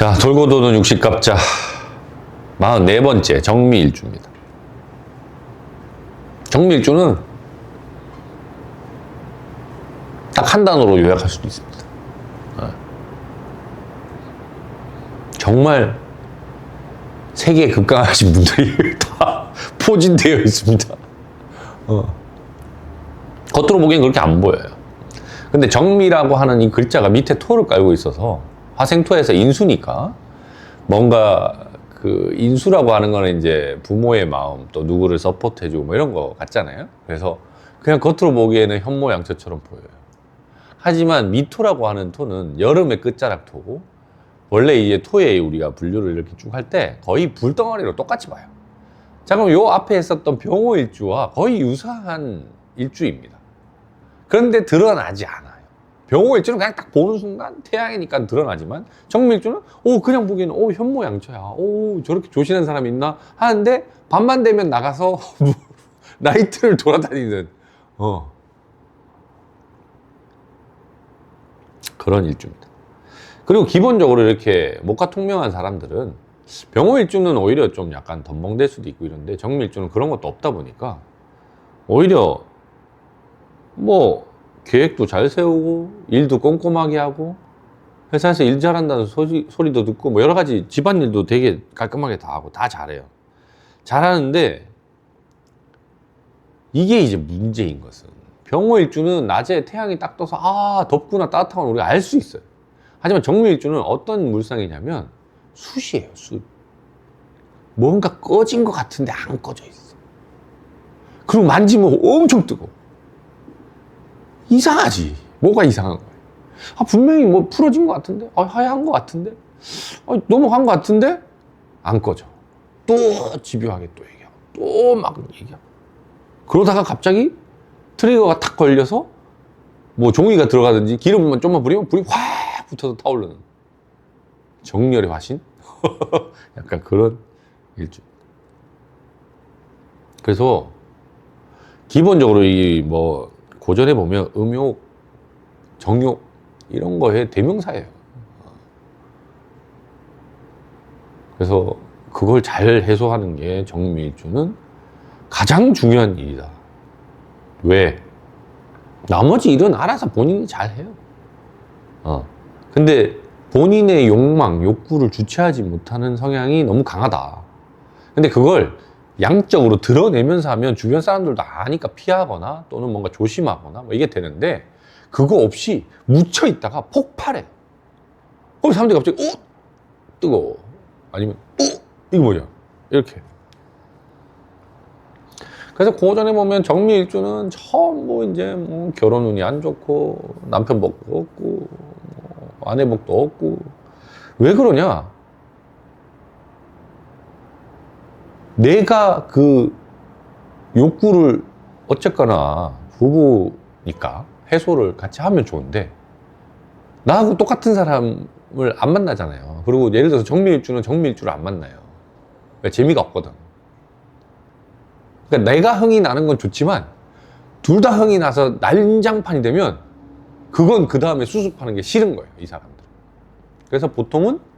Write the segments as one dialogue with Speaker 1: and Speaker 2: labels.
Speaker 1: 자, 돌고 도는 60갑자 44번째 정미일주입니다. 정미일주는 딱 한 단어로 요약할 수도 있습니다. 정말 세계에 급강하신 분들이 다 포진되어 있습니다. 겉으로 보기엔 그렇게 안 보여요. 근데 정미라고 하는 이 글자가 밑에 토를 깔고 있어서 화생토에서 인수니까 뭔가 그 인수라고 하는 거는 이제 부모의 마음 또 누구를 서포트해주고 뭐 이런 거 같잖아요. 그래서 그냥 겉으로 보기에는 현모양처처럼 보여요. 하지만 미토라고 하는 토는 여름의 끝자락 토고 원래 이제 토에 우리가 분류를 이렇게 쭉 할 때 거의 불덩어리로 똑같이 봐요. 자, 그럼 요 앞에 있었던 병호일주와 거의 유사한 일주입니다. 그런데 드러나지 않아요. 병호일주는 그냥 딱 보는 순간 태양이니까 드러나지만 정미일주는 그냥 보기에는 현모양처야. 저렇게 조신한 사람이 있나 하는데 밤만 되면 나가서 나이트를 돌아다니는 그런 일주입니다. 그리고 기본적으로 이렇게 목화통명한 사람들은 병호일주는 오히려 좀 약간 덤벙될 수도 있고 이런데 정미일주는 그런 것도 없다 보니까 오히려 뭐 계획도 잘 세우고 일도 꼼꼼하게 하고 회사에서 일 잘한다는 소리도 듣고 뭐 여러 가지 집안일도 되게 깔끔하게 다 하고 다 잘해요. 잘하는데 이게 이제 문제인 것은 병호일주는 낮에 태양이 딱 떠서 덥구나 따뜻하구나 우리가 알 수 있어요. 하지만 정미일주는 어떤 물상이냐면 숯이에요. 숯. 뭔가 꺼진 것 같은데 안 꺼져 있어. 그리고 만지면 엄청 뜨거워. 이상하지. 뭐가 이상한 거야? 분명히 뭐 풀어진 것 같은데? 하얀 것 같은데? 넘어간 것 같은데? 안 꺼져. 또 집요하게 또 얘기하고, 또 막 얘기하고. 그러다가 갑자기 트리거가 탁 걸려서 뭐 종이가 들어가든지 기름만 좀만 뿌리면 불이 확 붙어서 타오르는 정열의 화신? 약간 그런 일주. 그래서 기본적으로 이 뭐 고전에 보면 음욕, 정욕 이런 거에 대명사예요. 그래서 그걸 잘 해소하는 게 정미일주는 가장 중요한 일이다. 왜? 나머지 일은 알아서 본인이 잘 해요. 근데 본인의 욕망, 욕구를 주체하지 못하는 성향이 너무 강하다. 근데 그걸 양적으로 드러내면서 하면 주변 사람들도 아니까 피하거나 또는 뭔가 조심하거나 뭐 이게 되는데 그거 없이 묻혀 있다가 폭발해. 그럼 사람들이 갑자기 뜨거워. 아니면 이거 뭐냐 이렇게. 그래서 고전에 보면 정미일주는 전부 이제 뭐 결혼 운이 안 좋고 남편 복도 없고 뭐 아내 복도 없고. 왜 그러냐? 내가 그 욕구를 어쨌거나 부부니까 해소를 같이 하면 좋은데 나하고 똑같은 사람을 안 만나잖아요. 그리고 예를 들어서 정미일주는 정미일주를 안 만나요. 그러니까 재미가 없거든. 그러니까 내가 흥이 나는 건 좋지만 둘 다 흥이 나서 난장판이 되면 그건 그 다음에 수습하는 게 싫은 거예요, 이 사람들은. 그래서 보통은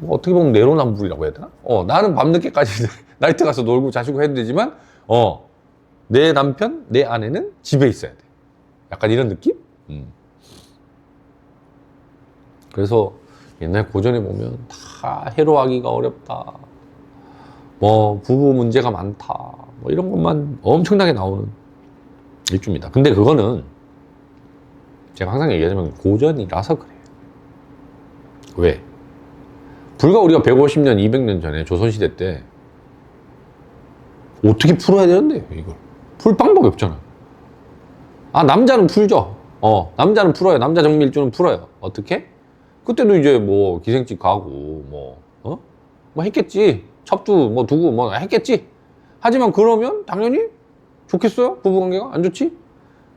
Speaker 1: 뭐 어떻게 보면 내로남불이라고 해야 되나? 나는 밤늦게까지 나이트 가서 놀고 자시고 해도 되지만 내 남편, 내 아내는 집에 있어야 돼. 약간 이런 느낌? 그래서 옛날 고전에 보면 다 해로하기가 어렵다. 뭐 부부 문제가 많다. 뭐 이런 것만 엄청나게 나오는 일주입니다. 근데 그거는 제가 항상 얘기하자면 고전이라서 그래요. 왜? 불과 우리가 150년, 200년 전에 조선시대 때 어떻게 풀어야 되는데요, 이걸? 풀 방법이 없잖아. 남자는 풀죠. 남자는 풀어요. 남자 정미일주는 풀어요. 어떻게? 그때도 이제 뭐 기생집 가고 뭐 했겠지. 첩주 뭐 두고 뭐 했겠지. 하지만 그러면 당연히 좋겠어요? 부부관계가? 안 좋지?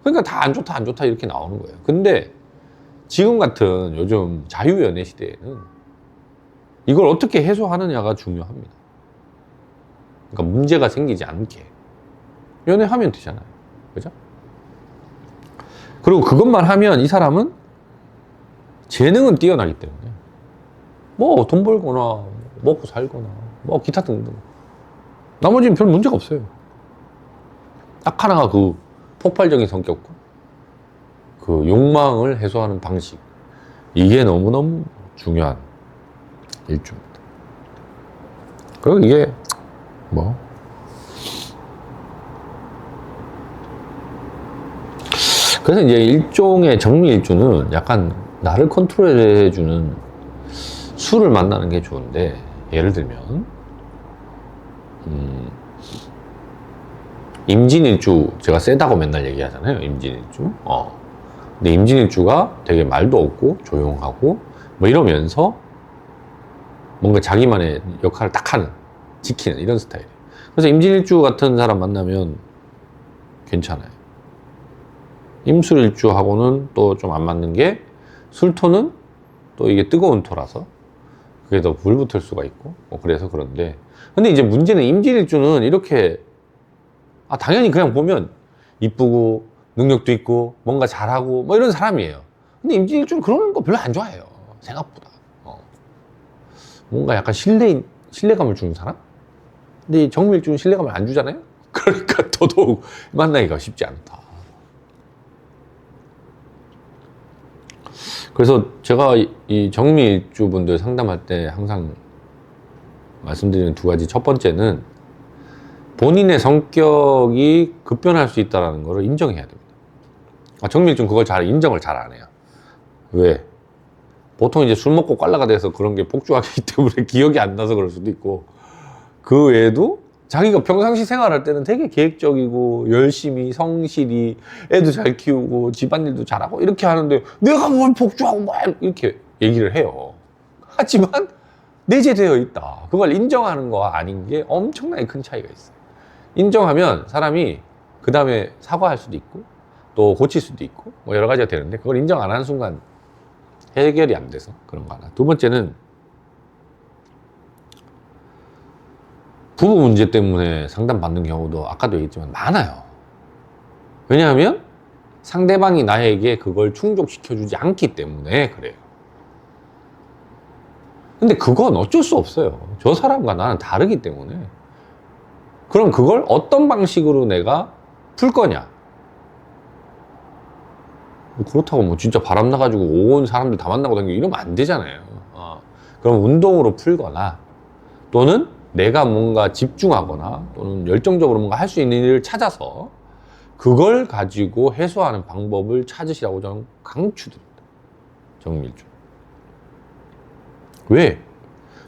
Speaker 1: 그러니까 다 안 좋다, 안 좋다 이렇게 나오는 거예요. 근데 지금 같은 요즘 자유연애 시대에는 이걸 어떻게 해소하느냐가 중요합니다. 그러니까 문제가 생기지 않게 연애하면 되잖아요. 그죠? 그리고 그것만 하면 이 사람은 재능은 뛰어나기 때문에 뭐 돈 벌거나 먹고 살거나 뭐 기타 등등. 나머지는 별 문제가 없어요. 딱 하나가 그 폭발적인 성격과 그 욕망을 해소하는 방식. 이게 너무너무 중요한 일주입니다. 그리고 이게 뭐 그래서 이제 일종의 정미일주는 약간 나를 컨트롤해주는 수를 만나는 게 좋은데, 예를 들면 임진일주 제가 세다고 맨날 얘기하잖아요. 임진일주. 근데 임진일주가 되게 말도 없고 조용하고 뭐 이러면서 뭔가 자기만의 역할을 딱 하는, 지키는 이런 스타일이에요. 그래서 임진일주 같은 사람 만나면 괜찮아요. 임술일주하고는 또 좀 안 맞는 게, 술토는 또 이게 뜨거운 토라서 그게 더 불붙을 수가 있고 뭐 그래서 그런데, 근데 이제 문제는 임진일주는 이렇게 당연히 그냥 보면 이쁘고 능력도 있고 뭔가 잘하고 뭐 이런 사람이에요. 근데 임진일주는 그런 거 별로 안 좋아해요. 생각보다 뭔가 약간 신뢰감을 주는 사람? 근데 정밀주는 신뢰감을 안 주잖아요. 그러니까 더더욱 만나기가 쉽지 않다. 그래서 제가 이 정미일주 분들 상담할 때 항상 말씀드리는 두 가지, 첫 번째는 본인의 성격이 급변할 수 있다는 걸 인정해야 됩니다. 정미일주는 그걸 인정을 잘 안 해요. 왜? 보통 이제 술 먹고 꽐라가 돼서 그런 게 폭주하기 때문에 기억이 안 나서 그럴 수도 있고, 그 외에도 자기가 평상시 생활할 때는 되게 계획적이고 열심히 성실히 애도 잘 키우고 집안일도 잘하고 이렇게 하는데, 내가 뭘 폭주하고 막 이렇게 얘기를 해요. 하지만 내재되어 있다. 그걸 인정하는 거와 아닌 게 엄청나게 큰 차이가 있어요. 인정하면 사람이 그 다음에 사과할 수도 있고 또 고칠 수도 있고 뭐 여러 가지가 되는데, 그걸 인정 안 하는 순간 해결이 안 돼서 그런 거 하나. 두 번째는 부부 문제 때문에 상담받는 경우도 아까도 얘기했지만 많아요. 왜냐하면 상대방이 나에게 그걸 충족시켜주지 않기 때문에 그래요. 근데 그건 어쩔 수 없어요. 저 사람과 나는 다르기 때문에. 그럼 그걸 어떤 방식으로 내가 풀 거냐? 그렇다고 뭐 진짜 바람 나가지고 온 사람들 다 만나고 다니고 이러면 안 되잖아요. 그럼 운동으로 풀거나, 또는 내가 뭔가 집중하거나 또는 열정적으로 뭔가 할 수 있는 일을 찾아서 그걸 가지고 해소하는 방법을 찾으시라고 저는 강추드립니다. 정밀주. 왜?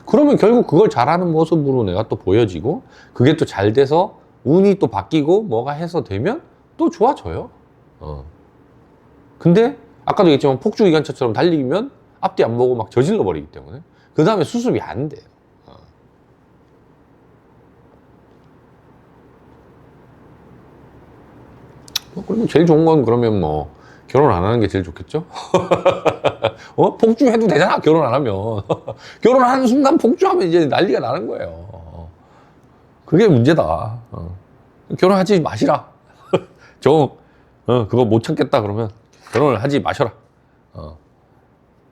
Speaker 1: 그러면 결국 그걸 잘하는 모습으로 내가 또 보여지고, 그게 또 잘 돼서 운이 또 바뀌고 뭐가 해서 되면 또 좋아져요. 근데 아까도 얘기했지만 폭주기관차처럼 달리면 앞뒤 안 보고 막 저질러 버리기 때문에 그 다음에 수습이 안 돼요. 그리고 제일 좋은 건 그러면 뭐 결혼 안 하는 게 제일 좋겠죠? 폭주해도 되잖아, 결혼 안 하면. 결혼하는 순간 폭주하면 이제 난리가 나는 거예요. 그게 문제다. 결혼하지 마시라. 그거 못 참겠다 그러면 결혼을 하지 마셔라.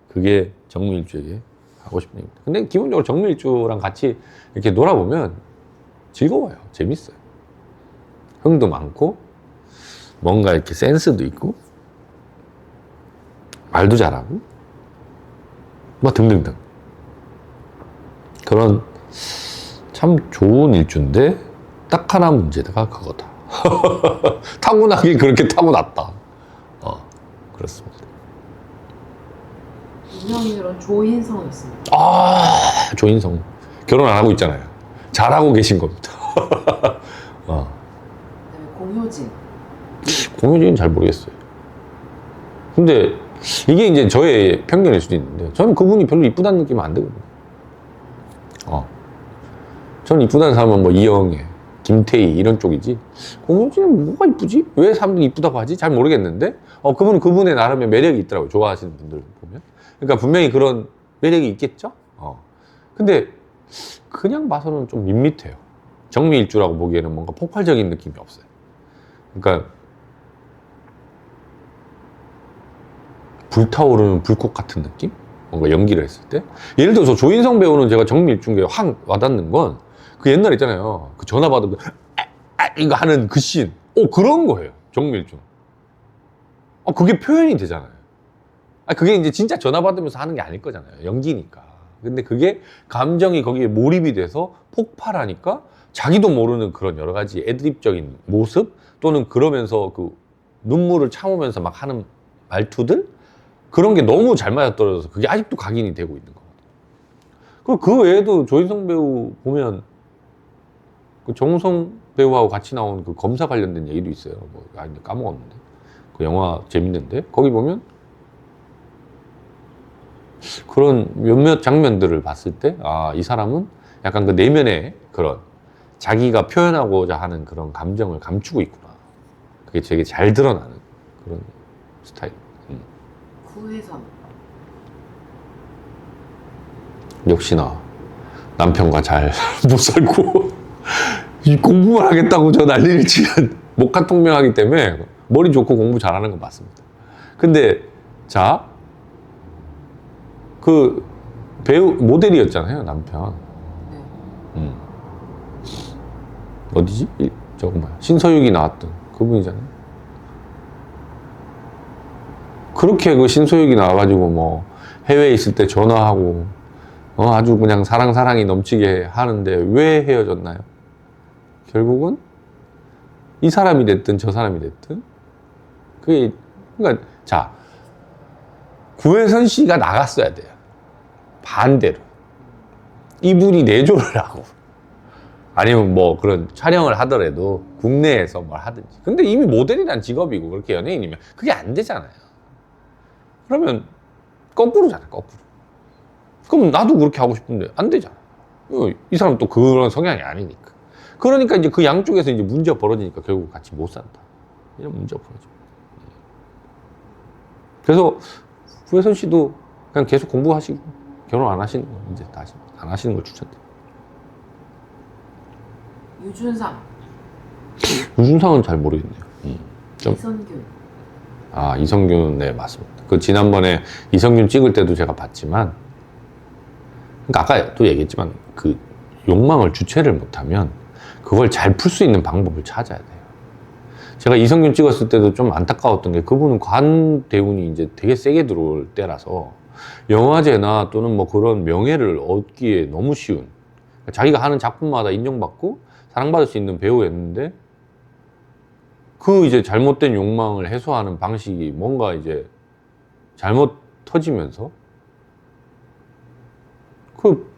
Speaker 1: 그게 정밀주에게 하고 싶은 얘기입니다. 근데 기본적으로 정밀주랑 같이 이렇게 놀아보면 즐거워요. 재밌어요. 흥도 많고 뭔가 이렇게 센스도 있고 말도 잘하고 뭐 등등등, 그런 참 좋은 일주인데 딱 하나 문제가 그거다. 타고나긴 그렇게 타고났다. 그렇습니다.
Speaker 2: 운명인으로는 조인성이 있습니다.
Speaker 1: 조인성 결혼 안 하고 있잖아요. 잘하고 계신 겁니다.
Speaker 2: 그다음에 공효진.
Speaker 1: 공효진은 잘 모르겠어요. 근데 이게 이제 저의 편견일 수도 있는데, 저는 그분이 별로 이쁘다는 느낌은 안 들거든요. 저는 이쁘다는 사람은 뭐 이영애, 김태희 이런 쪽이지, 공효진은 뭐가 이쁘지? 왜 사람들이 이쁘다고 하지? 잘 모르겠는데 그분은 그분의 나름의 매력이 있더라고요. 좋아하시는 분들 보면. 그러니까 분명히 그런 매력이 있겠죠? 근데 그냥 봐서는 좀 밋밋해요. 정미일주라고 보기에는 뭔가 폭발적인 느낌이 없어요. 그러니까 불타오르는 불꽃 같은 느낌? 뭔가 연기를 했을 때. 예를 들어서 조인성 배우는 제가 정밀중에 확 와닿는 건 그 옛날 있잖아요. 그 전화 받으면 이거 하는 그 씬. 그런 거예요. 정밀중. 그게 표현이 되잖아요. 그게 이제 진짜 전화 받으면서 하는 게 아닐 거잖아요. 연기니까. 근데 그게 감정이 거기에 몰입이 돼서 폭발하니까 자기도 모르는 그런 여러 가지 애드립적인 모습 또는 그러면서 그 눈물을 참으면서 막 하는 말투들 그런 게 너무 잘 맞아떨어져서 그게 아직도 각인이 되고 있는 거거든요. 그리고 그 외에도 조인성 배우 보면 그 정우성 배우하고 같이 나온 그 검사 관련된 얘기도 있어요. 까먹었는데 그 영화 재밌는데 거기 보면 그런 몇몇 장면들을 봤을 때 이 사람은 약간 그 내면의 그런 자기가 표현하고자 하는 그런 감정을 감추고 있구나. 그게 되게 잘 드러나는 그런 스타일.
Speaker 2: 구혜선.
Speaker 1: 역시나 남편과 잘 못 살고 이 공부만 하겠다고 저 난리를 치면 목화통명하기 때문에 머리 좋고 공부 잘하는 건 맞습니다. 근데 자, 그 배우 모델이었잖아요, 남편.
Speaker 2: 네.
Speaker 1: 어디지? 저거 뭐야? 신서유기 나왔던 그분이잖아요. 그렇게 그 신서유기 나와가지고 뭐 해외에 있을 때 전화하고 아주 그냥 사랑이 넘치게 하는데 왜 헤어졌나요? 결국은 이 사람이 됐든 저 사람이 됐든 그게 그러니까 자 구혜선 씨가 나갔어야 돼요. 반대로 이분이 내조를 하고 아니면 뭐 그런 촬영을 하더라도 국내에서 뭘 하든지. 근데 이미 모델이란 직업이고 그렇게 연예인이면 그게 안 되잖아요. 그러면 거꾸로잖아, 거꾸로. 그럼 나도 그렇게 하고 싶은데 안 되잖아. 이 사람 또 그런 성향이 아니니까. 그러니까 이제 그 양쪽에서 이제 문제가 벌어지니까 결국 같이 못 산다. 이런 문제가 벌어져. 그래서 구혜선 씨도 그냥 계속 공부하시고 결혼 안 하시는 거 이제 다시 안 하시는 걸 추천드려요.
Speaker 2: 유준상.
Speaker 1: 유준상은 잘 모르겠네요.
Speaker 2: 이선균.
Speaker 1: 이성균, 네, 맞습니다. 그 지난번에 이성균 찍을 때도 제가 봤지만, 그러니까 아까도 얘기했지만, 그 욕망을 주체를 못하면 그걸 잘 풀 수 있는 방법을 찾아야 돼요. 제가 이성균 찍었을 때도 좀 안타까웠던 게 그분은 관대운이 이제 되게 세게 들어올 때라서 영화제나 또는 뭐 그런 명예를 얻기에 너무 쉬운, 자기가 하는 작품마다 인정받고 사랑받을 수 있는 배우였는데 그 이제 잘못된 욕망을 해소하는 방식이 뭔가 이제 잘못 터지면서 그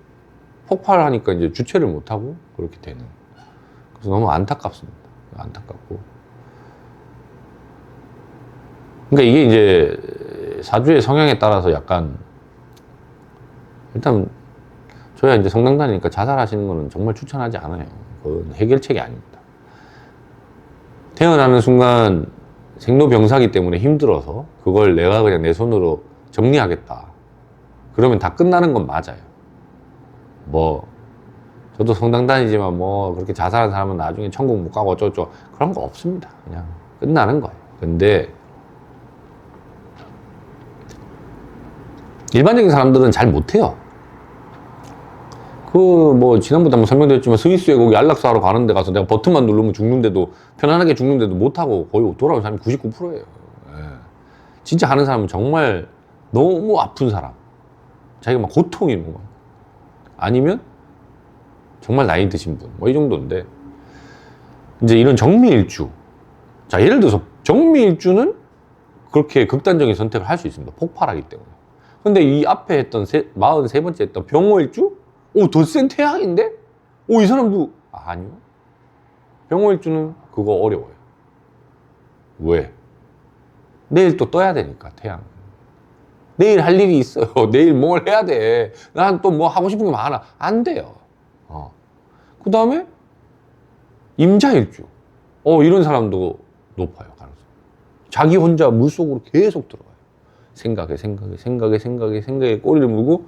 Speaker 1: 폭발하니까 이제 주체를 못하고 그렇게 되는. 그래서 너무 안타깝습니다. 안타깝고. 그러니까 이게 이제 사주의 성향에 따라서 약간 일단 저야 이제 성당다니니까 자살하시는 거는 정말 추천하지 않아요. 그건 해결책이 아닙니다. 태어나는 순간 생로병사기 때문에 힘들어서 그걸 내가 그냥 내 손으로 정리하겠다. 그러면 다 끝나는 건 맞아요. 뭐 저도 성당 다니지만 뭐 그렇게 자살한 사람은 나중에 천국 못 가고 어쩌고저쩌고 그런 거 없습니다. 그냥 끝나는 거예요. 근데 일반적인 사람들은 잘 못해요. 그 뭐 지난번에 한번 설명드렸지만 스위스에 거기 안락사 하러 가는 데 가서 내가 버튼만 누르면 죽는데도 편안하게 죽는데도 못하고 거의 돌아오는 사람이 99%예요. 예. 진짜 하는 사람은 정말 너무 아픈 사람, 자기가 막 고통이 있는 거야. 아니면 정말 나이 드신 분, 뭐 이 정도인데 이제 이런 정미일주. 자, 예를 들어서 정미일주는 그렇게 극단적인 선택을 할 수 있습니다. 폭발하기 때문에. 근데 이 앞에 했던 43번째 했던 병호일주? 더 센 태양인데? 이 사람도 아니요. 병호일주는 그거 어려워요. 왜? 내일 또 떠야 되니까 태양. 내일 할 일이 있어요. 내일 뭘 해야 돼. 난 또 뭐 하고 싶은 게 많아. 안 돼요. 그 다음에 임자일주. 이런 사람도 높아요. 가능성. 자기 혼자 물속으로 계속 들어가요. 생각에 꼬리를 물고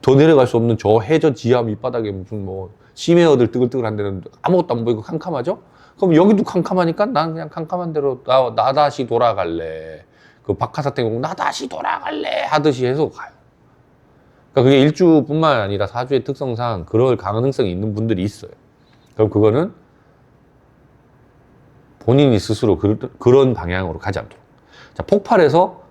Speaker 1: 더 내려갈 수 없는 저 해저 지하 밑바닥에 무슨 뭐 심해어들 뜨글뜨글한 데는 아무것도 안 보이고 캄캄하죠? 그럼 여기도 캄캄하니까 난 그냥 캄캄한 대로 나 다시 돌아갈래. 그 박하사탕이 나 다시 돌아갈래 하듯이 해서 가요. 그러니까 그게 일주뿐만 아니라 사주의 특성상 그럴 가능성이 있는 분들이 있어요. 그럼 그거는 본인이 스스로 그런 방향으로 가지 않도록. 자, 폭발해서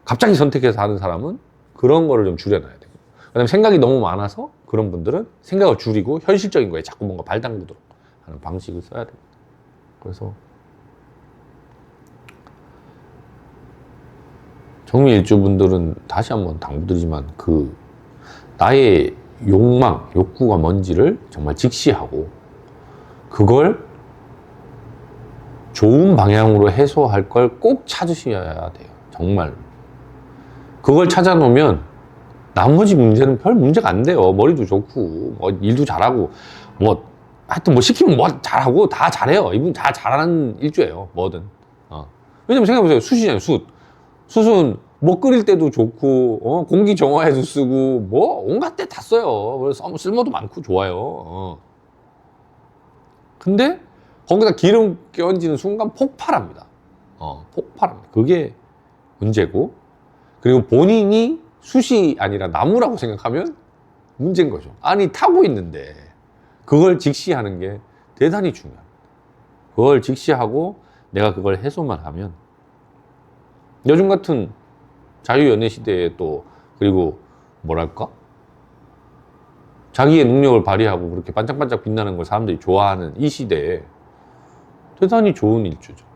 Speaker 1: 갑자기 선택해서 하는 사람은 그런 거를 좀 줄여놔야 되고. 그 다음에 생각이 너무 많아서 그런 분들은 생각을 줄이고 현실적인 거에 자꾸 뭔가 발당구도록 하는 방식을 써야 됩니다. 그래서 정미일주분들은 다시 한번 당부드리지만 그 나의 욕망, 욕구가 뭔지를 정말 직시하고 그걸 좋은 방향으로 해소할 걸 꼭 찾으셔야 돼요. 정말. 그걸 찾아놓으면 나머지 문제는 별 문제가 안 돼요. 머리도 좋고, 뭐 일도 잘하고, 뭐, 하여튼 뭐 시키면 뭐 잘하고 다 잘해요. 이분 다 잘하는 일주예요. 뭐든. 왜냐면 생각해보세요. 숯이잖아요, 숯. 숯은 뭐 끓일 때도 좋고, 공기 정화에도 쓰고, 뭐 온갖 데 다 써요. 그래서 쓸모도 많고 좋아요. 근데 거기다 기름 끼얹는 순간 폭발합니다. 폭발합니다. 그게 문제고, 그리고 본인이 숯이 아니라 나무라고 생각하면 문제인 거죠. 아니, 타고 있는데 그걸 직시하는 게 대단히 중요합니다. 그걸 직시하고 내가 그걸 해소만 하면 요즘 같은 자유연애 시대에 또 그리고 뭐랄까? 자기의 능력을 발휘하고 그렇게 반짝반짝 빛나는 걸 사람들이 좋아하는 이 시대에 대단히 좋은 일주죠.